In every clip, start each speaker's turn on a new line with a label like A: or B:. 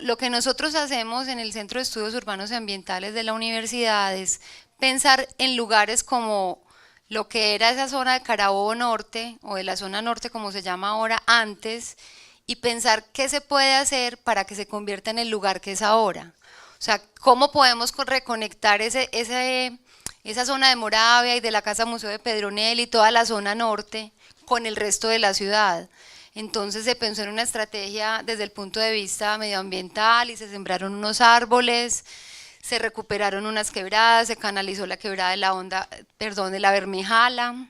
A: lo que nosotros hacemos en el Centro de Estudios Urbanos y Ambientales de la universidad es pensar en lugares como lo que era esa zona de Carabobo Norte o de la zona norte como se llama ahora antes y pensar qué se puede hacer para que se convierta en el lugar que es ahora. O sea, cómo podemos reconectar esa zona de Moravia y de la Casa Museo de Pedronel y toda la zona norte con el resto de la ciudad. Entonces se pensó en una estrategia desde el punto de vista medioambiental y se sembraron unos árboles, se recuperaron unas quebradas, se canalizó la quebrada de la onda, perdón, de la Bermejala,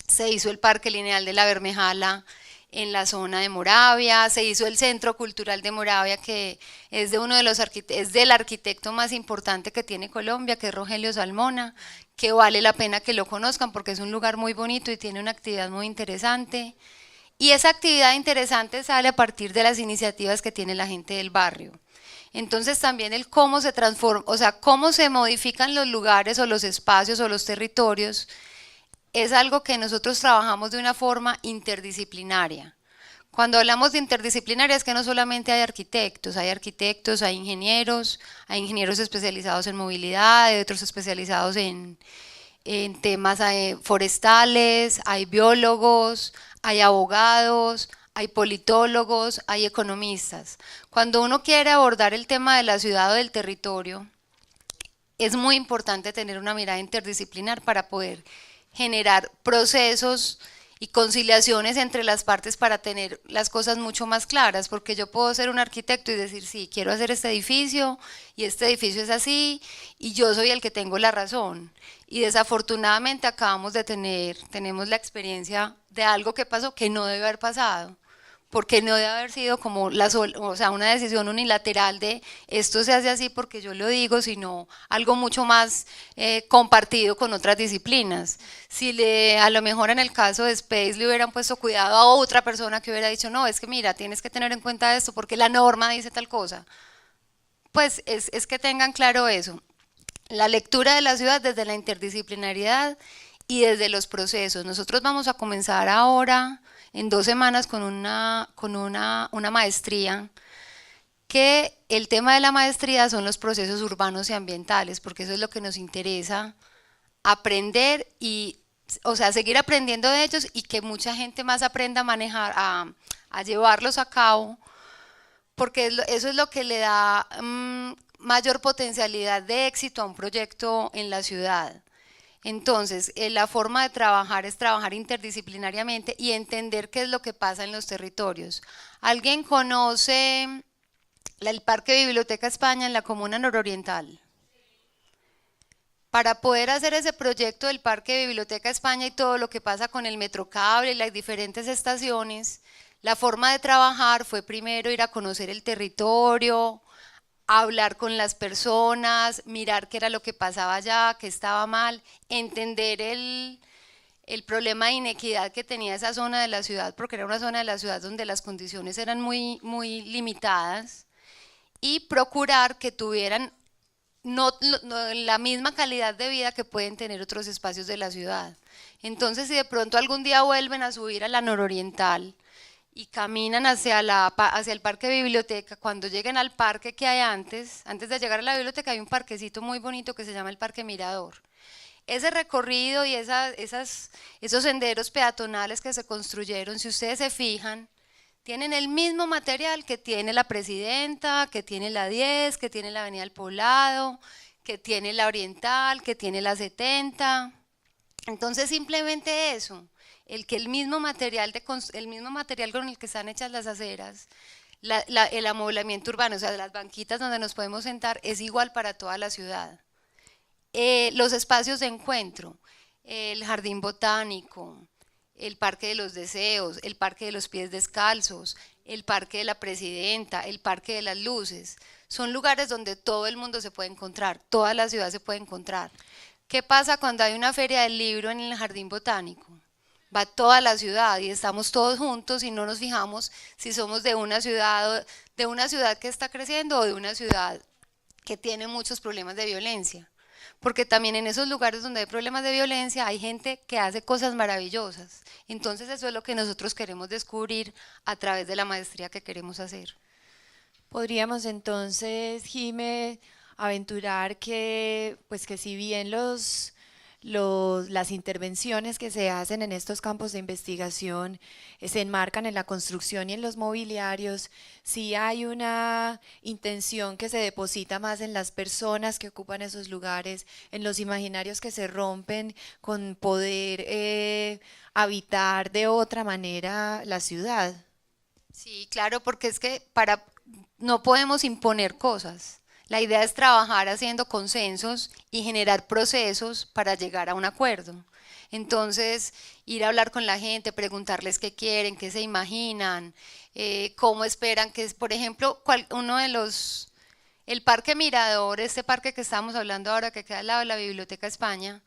A: se hizo el parque lineal de la Bermejala en la zona de Moravia, se hizo el Centro Cultural de Moravia, que es de uno de los es del arquitecto más importante que tiene Colombia, que es Rogelio Salmona, que vale la pena que lo conozcan porque es un lugar muy bonito y tiene una actividad muy interesante. Y esa actividad interesante sale a partir de las iniciativas que tiene la gente del barrio. Entonces también el cómo se transforma, o sea, cómo se modifican los lugares o los espacios o los territorios es algo que nosotros trabajamos de una forma interdisciplinaria. Cuando hablamos de interdisciplinaria es que no solamente hay arquitectos, hay ingenieros especializados en movilidad, hay otros especializados en temas forestales, hay biólogos, hay abogados, hay politólogos, hay economistas. Cuando uno quiere abordar el tema de la ciudad o del territorio, es muy importante tener una mirada interdisciplinar para poder generar procesos y conciliaciones entre las partes para tener las cosas mucho más claras, porque yo puedo ser un arquitecto y decir, sí, quiero hacer este edificio y este edificio es así y yo soy el que tengo la razón. Y desafortunadamente tenemos la experiencia de algo que pasó que no debe haber pasado, porque no debe haber sido como o sea, una decisión unilateral de esto se hace así porque yo lo digo, sino algo mucho más compartido con otras disciplinas. Si a lo mejor en el caso de Space le hubieran puesto cuidado a otra persona que hubiera dicho, no, es que mira, tienes que tener en cuenta esto porque la norma dice tal cosa, pues es que tengan claro eso. La lectura de la ciudad desde la interdisciplinariedad y desde los procesos. Nosotros vamos a comenzar ahora en 2 semanas con una maestría, que el tema de la maestría son los procesos urbanos y ambientales, porque eso es lo que nos interesa aprender y, o sea, seguir aprendiendo de ellos y que mucha gente más aprenda a manejar, a llevarlos a cabo, porque eso es lo que le da mayor potencialidad de éxito a un proyecto en la ciudad. Entonces, la forma de trabajar es trabajar interdisciplinariamente y entender qué es lo que pasa en los territorios. ¿Alguien conoce el Parque Biblioteca España en la Comuna Nororiental? Para poder hacer ese proyecto del Parque Biblioteca España y todo lo que pasa con el Metrocable y las diferentes estaciones, la forma de trabajar fue primero ir a conocer el territorio, hablar con las personas, mirar qué era lo que pasaba allá, qué estaba mal, entender el problema de inequidad que tenía esa zona de la ciudad, porque era una zona de la ciudad donde las condiciones eran muy limitadas, y procurar que tuvieran no la misma calidad de vida que pueden tener otros espacios de la ciudad. Entonces, si de pronto algún día vuelven a subir a la nororiental y caminan hacia el parque biblioteca, cuando lleguen al parque que hay antes de llegar a la biblioteca hay un parquecito muy bonito que se llama el Parque Mirador. Ese recorrido y esos senderos peatonales que se construyeron, si ustedes se fijan, tienen el mismo material que tiene la Presidenta, que tiene la 10, que tiene la Avenida del Poblado, que tiene la Oriental, que tiene la 70. Entonces simplemente eso, el mismo material con el que están hechas las aceras, el amoblamiento urbano, o sea, las banquitas donde nos podemos sentar, es igual para toda la ciudad. Los espacios de encuentro, el jardín botánico, el Parque de los Deseos, el Parque de los Pies Descalzos, el Parque de la Presidenta, el Parque de las Luces, son lugares donde todo el mundo se puede encontrar, toda la ciudad se puede encontrar. ¿Qué pasa cuando hay una feria del libro en el jardín botánico? Va toda la ciudad y estamos todos juntos y no nos fijamos si somos de una ciudad que está creciendo o de una ciudad que tiene muchos problemas de violencia. Porque también en esos lugares donde hay problemas de violencia hay gente que hace cosas maravillosas. Entonces eso es lo que nosotros queremos descubrir a través de la maestría que queremos hacer.
B: Podríamos entonces, Jime, aventurar que, pues que si bien las intervenciones que se hacen en estos campos de investigación se enmarcan en la construcción y en los mobiliarios, sí hay una intención que se deposita más en las personas que ocupan esos lugares, en los imaginarios que se rompen con poder habitar de otra manera la ciudad.
A: Sí, claro, porque es que no podemos imponer cosas. La idea es trabajar haciendo consensos y generar procesos para llegar a un acuerdo. Entonces, ir a hablar con la gente, preguntarles qué quieren, qué se imaginan, cómo esperan que es, por ejemplo, el Parque Mirador, este parque que estamos hablando ahora, que queda al lado de la Biblioteca España,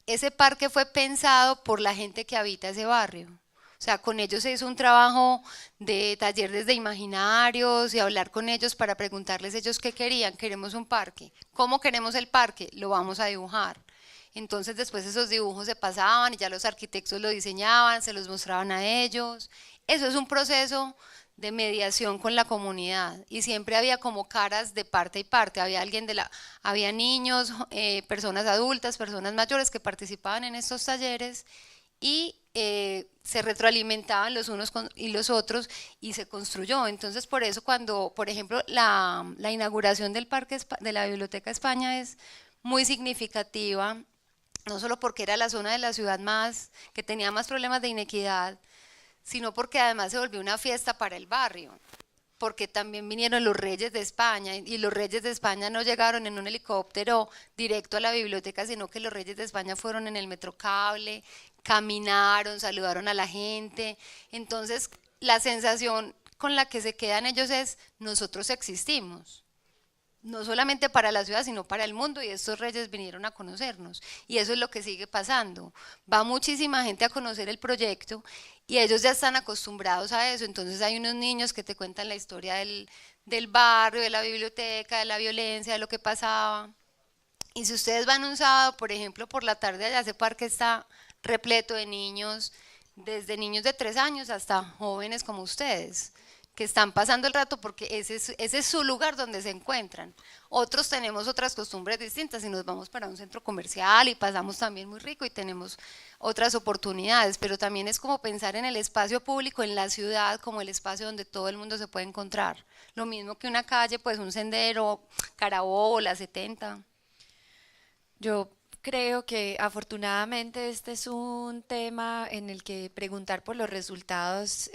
A: ese parque fue pensado por la gente que habita ese barrio. O sea, con ellos se hizo un trabajo de talleres de imaginarios y hablar con ellos para preguntarles ellos qué querían. Queremos un parque. ¿Cómo queremos el parque? Lo vamos a dibujar. Entonces después esos dibujos se pasaban y ya los arquitectos lo diseñaban, se los mostraban a ellos. Eso es un proceso de mediación con la comunidad y siempre había como caras de parte y parte, había niños, personas adultas, personas mayores que participaban en estos talleres y se retroalimentaban los unos y los otros y se construyó. Entonces por eso cuando, por ejemplo, la inauguración del Parque de la Biblioteca España es muy significativa, no solo porque era la zona de la ciudad más que tenía más problemas de inequidad, sino porque además se volvió una fiesta para el barrio, porque también vinieron los reyes de España y los reyes de España no llegaron en un helicóptero directo a la biblioteca, sino que los reyes de España fueron en el metrocable, caminaron, saludaron a la gente. Entonces, la sensación con la que se quedan ellos es, nosotros existimos, no solamente para la ciudad, sino para el mundo, y estos reyes vinieron a conocernos. Y eso es lo que sigue pasando. Va muchísima gente a conocer el proyecto y ellos ya están acostumbrados a eso. Entonces hay unos niños que te cuentan la historia del barrio, de la biblioteca, de la violencia, de lo que pasaba. Y si ustedes van un sábado, por ejemplo, por la tarde allá, ese parque está repleto de niños, desde niños de 3 años hasta jóvenes como ustedes, que están pasando el rato porque ese es su lugar donde se encuentran. Otros tenemos otras costumbres distintas y nos vamos para un centro comercial y pasamos también muy rico y tenemos otras oportunidades, pero también es como pensar en el espacio público, en la ciudad, como el espacio donde todo el mundo se puede encontrar. Lo mismo que una calle, pues un sendero, Carabobo, la 70.
B: Yo creo que afortunadamente este es un tema en el que preguntar por los resultados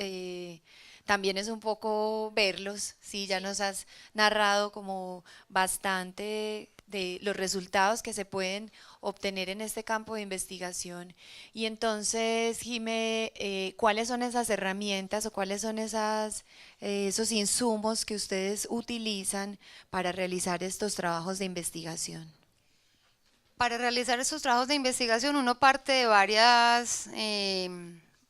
B: también es un poco verlos. Sí, ya
A: Sí.
B: nos has narrado como bastante de los resultados que se pueden obtener en este campo de investigación. Y entonces, Jime, ¿cuáles son esas herramientas o cuáles son esos insumos que ustedes utilizan para realizar estos trabajos de investigación?
A: Para realizar estos trabajos de investigación uno parte de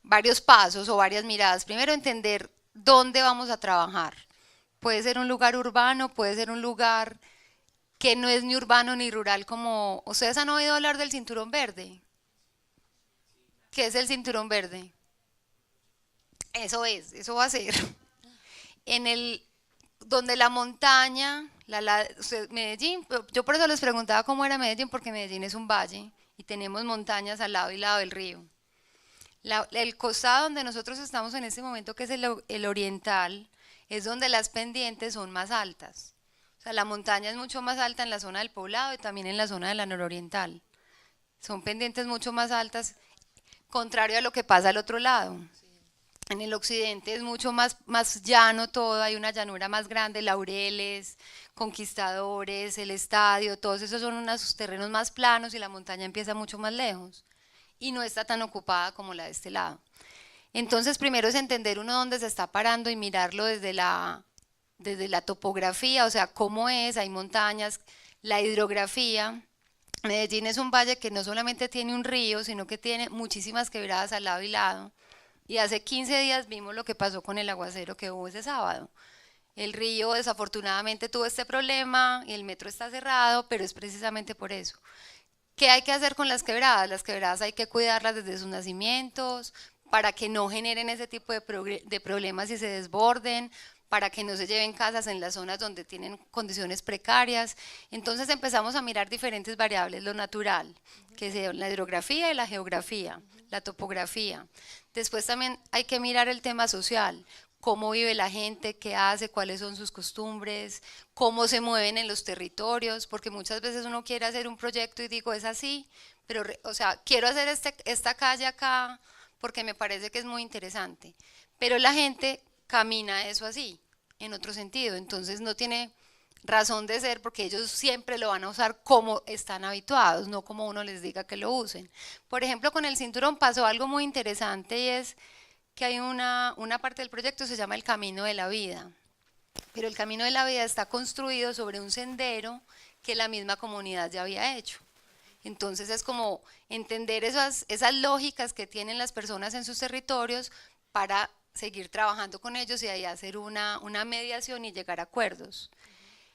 A: varios pasos o varias miradas. Primero, entender dónde vamos a trabajar. Puede ser un lugar urbano, puede ser un lugar que no es ni urbano ni rural, como ustedes han oído hablar del cinturón verde. ¿Qué es el cinturón verde? Eso va a ser. En el, donde la montaña, Medellín, yo por eso les preguntaba cómo era Medellín, porque Medellín es un valle y tenemos montañas al lado y lado del río. El costado donde nosotros estamos en este momento, que es el oriental, es donde las pendientes son más altas. O sea, la montaña es mucho más alta en la zona del Poblado y también en la zona de la nororiental. Son pendientes mucho más altas, contrario a lo que pasa al otro lado. En el occidente es mucho más llano todo, hay una llanura más grande, Laureles, Conquistadores, el estadio, todos esos son unos terrenos más planos y la montaña empieza mucho más lejos y no está tan ocupada como la de este lado. Entonces, primero es entender uno dónde se está parando y mirarlo desde la topografía, o sea, cómo es, hay montañas, la hidrografía. Medellín es un valle que no solamente tiene un río, sino que tiene muchísimas quebradas al lado y lado. Y hace 15 días vimos lo que pasó con el aguacero que hubo ese sábado. El río desafortunadamente tuvo este problema y el metro está cerrado, pero es precisamente por eso. ¿Qué hay que hacer con las quebradas? Las quebradas hay que cuidarlas desde sus nacimientos para que no generen ese tipo de problemas y se desborden, para que no se lleven casas en las zonas donde tienen condiciones precarias. Entonces empezamos a mirar diferentes variables, lo natural, que es la hidrografía y la geografía, la topografía. Después también hay que mirar el tema social, cómo vive la gente, qué hace, cuáles son sus costumbres, cómo se mueven en los territorios, porque muchas veces uno quiere hacer un proyecto y digo, es así, pero, o sea, quiero hacer esta calle acá porque me parece que es muy interesante, pero la gente camina eso así, en otro sentido, entonces no tiene razón de ser porque ellos siempre lo van a usar como están habituados, no como uno les diga que lo usen. Por ejemplo, con el cinturón pasó algo muy interesante y es que hay una parte del proyecto que se llama el Camino de la Vida, pero el Camino de la Vida está construido sobre un sendero que la misma comunidad ya había hecho. Entonces es como entender esas lógicas que tienen las personas en sus territorios para seguir trabajando con ellos y ahí hacer una mediación y llegar a acuerdos.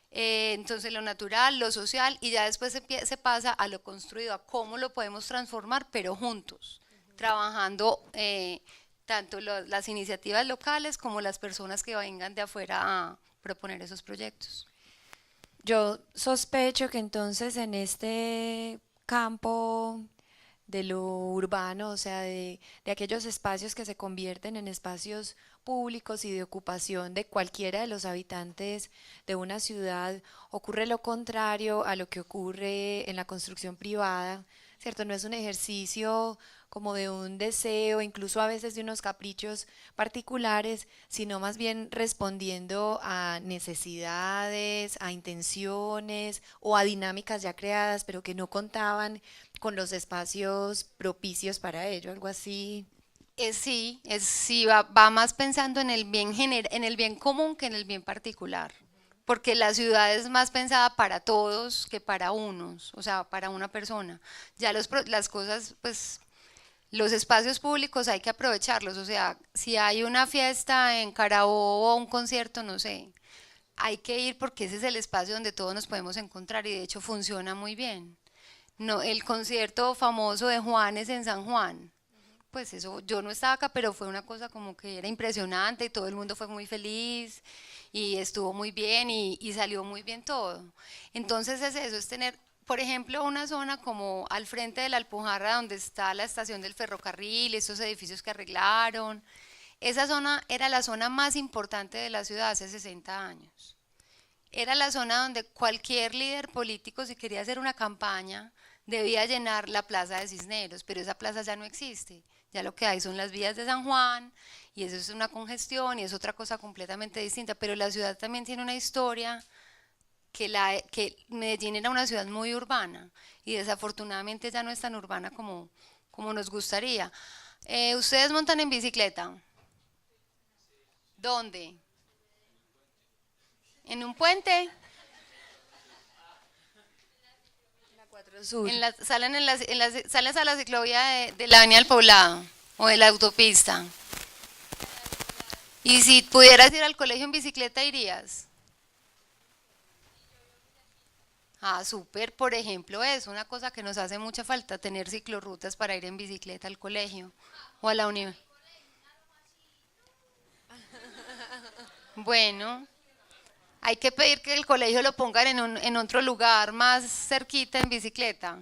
A: Entonces lo natural, lo social y ya después se pasa a lo construido, a cómo lo podemos transformar, pero juntos, trabajando tanto las iniciativas locales como las personas que vengan de afuera a proponer esos proyectos.
B: Yo sospecho que entonces en este campo de lo urbano, o sea, de aquellos espacios que se convierten en espacios públicos y de ocupación de cualquiera de los habitantes de una ciudad, ocurre lo contrario a lo que ocurre en la construcción privada, ¿cierto? No es un ejercicio como de un deseo, incluso a veces de unos caprichos particulares, sino más bien respondiendo a necesidades, a intenciones o a dinámicas ya creadas, pero que no contaban con los espacios propicios para ello, algo así.
A: Sí, va más pensando en el bien en el bien común que en el bien particular, porque la ciudad es más pensada para todos que para unos, o sea, para una persona. Ya las cosas, pues los espacios públicos hay que aprovecharlos, o sea, si hay una fiesta en Carabobo o un concierto, no sé, hay que ir porque ese es el espacio donde todos nos podemos encontrar y de hecho funciona muy bien. No, el concierto famoso de Juanes en San Juan, pues eso, yo no estaba acá, pero fue una cosa como que era impresionante y todo el mundo fue muy feliz y estuvo muy bien y salió muy bien todo. Entonces es eso, es tener, por ejemplo, una zona como al frente de la Alpujarra donde está la estación del ferrocarril, estos edificios que arreglaron. Esa zona era la zona más importante de la ciudad hace 60 años. Era la zona donde cualquier líder político, si quería hacer una campaña, debía llenar la plaza de Cisneros, pero esa plaza ya no existe. Ya lo que hay son las vías de San Juan y eso es una congestión y es otra cosa completamente distinta, pero la ciudad también tiene una historia que Medellín era una ciudad muy urbana y desafortunadamente ya no es tan urbana como nos gustaría. ¿Ustedes montan en bicicleta? ¿Dónde? ¿En un puente?
B: La 4 Sur.
A: Sales a la ciclovía de la Avenida del Poblado o de la autopista. Y si pudieras ir al colegio en bicicleta, irías. Ah, súper, por ejemplo, es una cosa que nos hace mucha falta, tener ciclorrutas para ir en bicicleta al colegio o a la universidad. Bueno, hay que pedir que el colegio lo pongan en otro lugar más cerquita en bicicleta.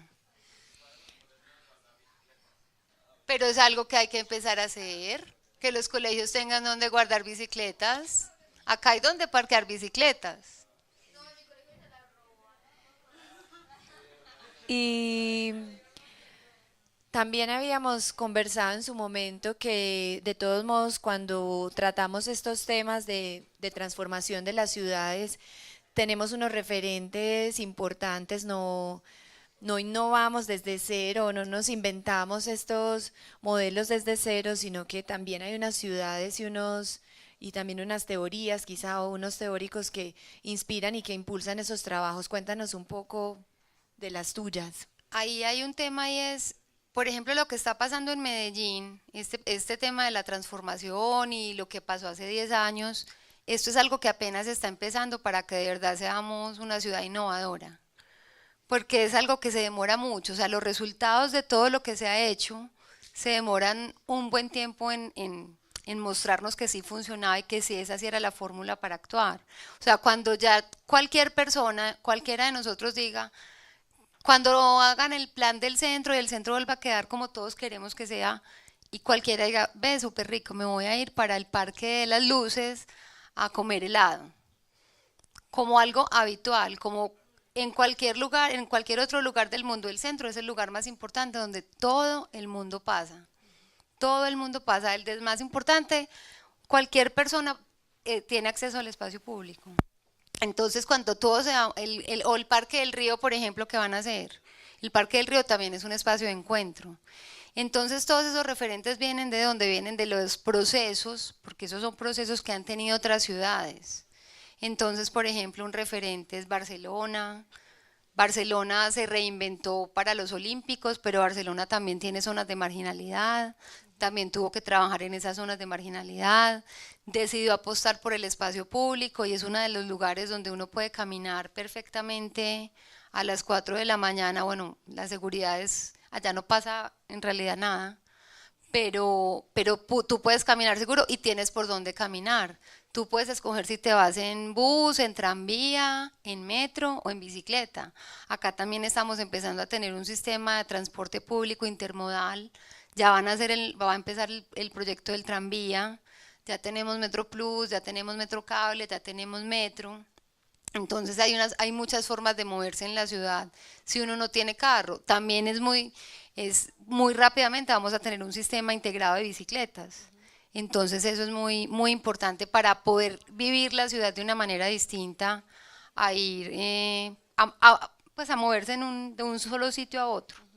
A: Pero es algo que hay que empezar a hacer, que los colegios tengan donde guardar bicicletas. Acá hay donde parquear bicicletas.
B: Y también habíamos conversado en su momento que de todos modos cuando tratamos estos temas de transformación de las ciudades, tenemos unos referentes importantes, no innovamos desde cero, no nos inventamos estos modelos desde cero, sino que también hay unas ciudades y también unas teorías, quizá, o unos teóricos que inspiran y que impulsan esos trabajos. Cuéntanos un poco de las tuyas.
A: Ahí hay un tema y es, por ejemplo, lo que está pasando en Medellín, este tema de la transformación y lo que pasó hace 10 años, esto es algo que apenas está empezando para que de verdad seamos una ciudad innovadora, porque es algo que se demora mucho, o sea, los resultados de todo lo que se ha hecho se demoran un buen tiempo en mostrarnos que sí funcionaba y que sí esa sí era la fórmula para actuar. O sea, cuando ya cualquier persona, cualquiera de nosotros diga, cuando hagan el plan del centro y el centro vuelva a quedar como todos queremos que sea, y cualquiera diga, ve, súper rico, me voy a ir para el Parque de las Luces a comer helado, como algo habitual, como en cualquier lugar, en cualquier otro lugar del mundo, el centro es el lugar más importante donde todo el mundo pasa. Todo el mundo pasa, el más importante, cualquier persona tiene acceso al espacio público. Entonces, cuando todo se da, o el Parque del Río, por ejemplo, que van a hacer, el Parque del Río también es un espacio de encuentro. Entonces, todos esos referentes vienen de donde vienen de los procesos, porque esos son procesos que han tenido otras ciudades. Entonces, por ejemplo, un referente es Barcelona. Barcelona se reinventó para los Olímpicos, pero Barcelona también tiene zonas de marginalidad, también tuvo que trabajar en esas zonas de marginalidad, decidió apostar por el espacio público y es uno de los lugares donde uno puede caminar perfectamente a las 4 de la mañana. Bueno, la seguridad es, allá no pasa en realidad nada, pero tú puedes caminar seguro y tienes por dónde caminar. Tú puedes escoger si te vas en bus, en tranvía, en metro o en bicicleta. Acá también estamos empezando a tener un sistema de transporte público intermodal. Ya va a empezar el proyecto del tranvía. Ya tenemos Metro Plus, ya tenemos Metro Cable, ya tenemos Metro. Entonces hay muchas formas de moverse en la ciudad si uno no tiene carro. También es muy rápidamente vamos a tener un sistema integrado de bicicletas. Entonces eso es muy importante para poder vivir la ciudad de una manera distinta a ir pues a moverse de un solo sitio a otro.